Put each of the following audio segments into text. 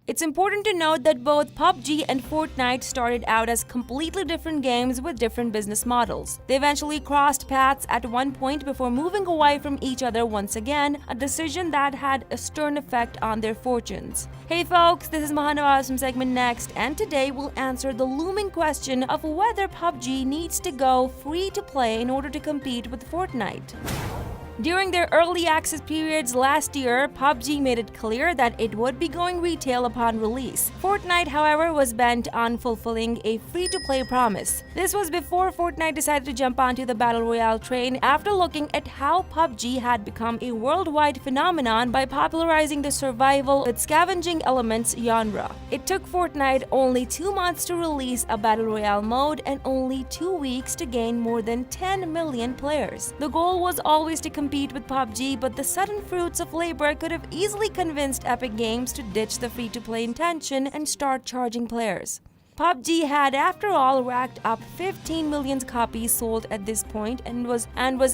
It's important to note that both PUBG and Fortnite started out as completely different games with different business models. They eventually crossed paths at one point before moving away from each other once again, a decision that had a stern effect on their fortunes. Hey folks, this is Mahanavas from SegmentNext, and today we'll answer the looming question of whether PUBG needs to go free to play in order to compete with Fortnite. During their early access periods last year, PUBG made it clear that it would be going retail upon release. Fortnite, however, was bent on fulfilling a free-to-play promise. This was before Fortnite decided to jump onto the Battle Royale train after looking at how PUBG had become a worldwide phenomenon by popularizing the survival with scavenging elements genre. It took Fortnite only 2 months to release a Battle Royale mode and only 2 weeks to gain more than 10 million players. The goal was always to compete with PUBG, but the sudden fruits of labor could have easily convinced Epic Games to ditch the free-to-play intention and start charging players. PUBG had, after all, racked up 15 million copies sold at this point and was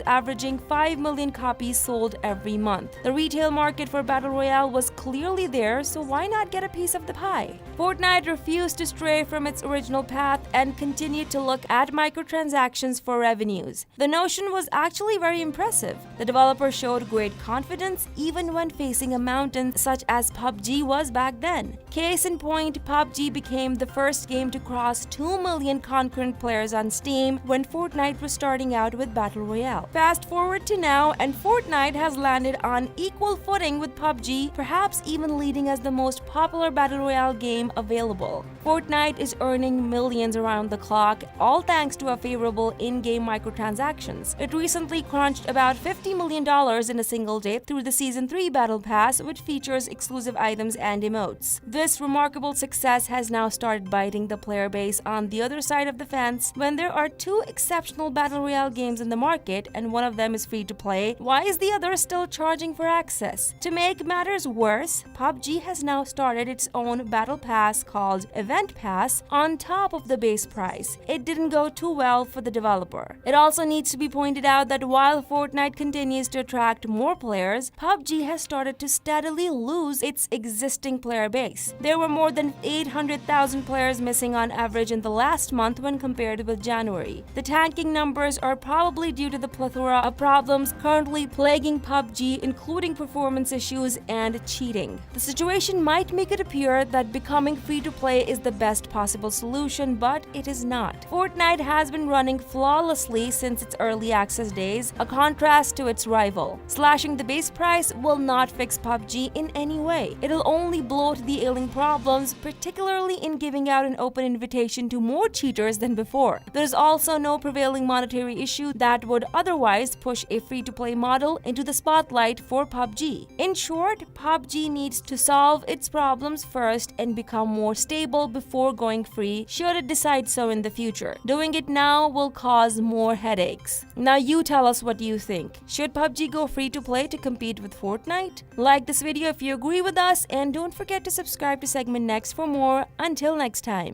averaging 5 million copies sold every month. The retail market for Battle Royale was clearly there, so why not get a piece of the pie? Fortnite refused to stray from its original path and continued to look at microtransactions for revenues. The notion was actually very impressive. The developer showed great confidence even when facing a mountain such as PUBG was back then. Case in point, PUBG became the first game to cross 2 million concurrent players on Steam when Fortnite was starting out with Battle Royale. Fast forward to now, and Fortnite has landed on equal footing with PUBG, perhaps even leading as the most popular Battle Royale game available. Fortnite is earning millions around the clock, all thanks to a favorable in-game microtransactions. It recently crunched about $50 million in a single day through the Season 3 Battle Pass, which features exclusive items and emotes. This remarkable success has now started biting the player base on the other side of the fence. When there are 2 exceptional Battle Royale games in the market and one of them is free to play, why is the other still charging for access? To make matters worse, PUBG has now started its own Battle Pass called Event Pass on top of the base price. It didn't go too well for the developer. It also needs to be pointed out that while Fortnite continues to attract more players, PUBG has started to steadily lose its existing player base. There were more than 800,000 players missing on average in the last month when compared with January. The tanking numbers are probably due to the plethora of problems currently plaguing PUBG, including performance issues and cheating. The situation might make it appear that becoming free-to-play is the best possible solution, but it is not. Fortnite has been running flawlessly since its early access days, a contrast to its rival. Slashing the base price will not fix PUBG in any way. It'll only bloat the ailing problems, particularly in giving out an open invitation to more cheaters than before. There's also no prevailing monetary issue that would otherwise push a free-to-play model into the spotlight for PUBG. In short, PUBG needs to solve its problems first and become more stable before going free, should it decide so in the future. Doing it now will cause more headaches. Now you tell us what you think. Should PUBG go free-to-play to compete with Fortnite? Like this video if you agree with us, and don't forget to subscribe to SegmentNext for more. Until next time.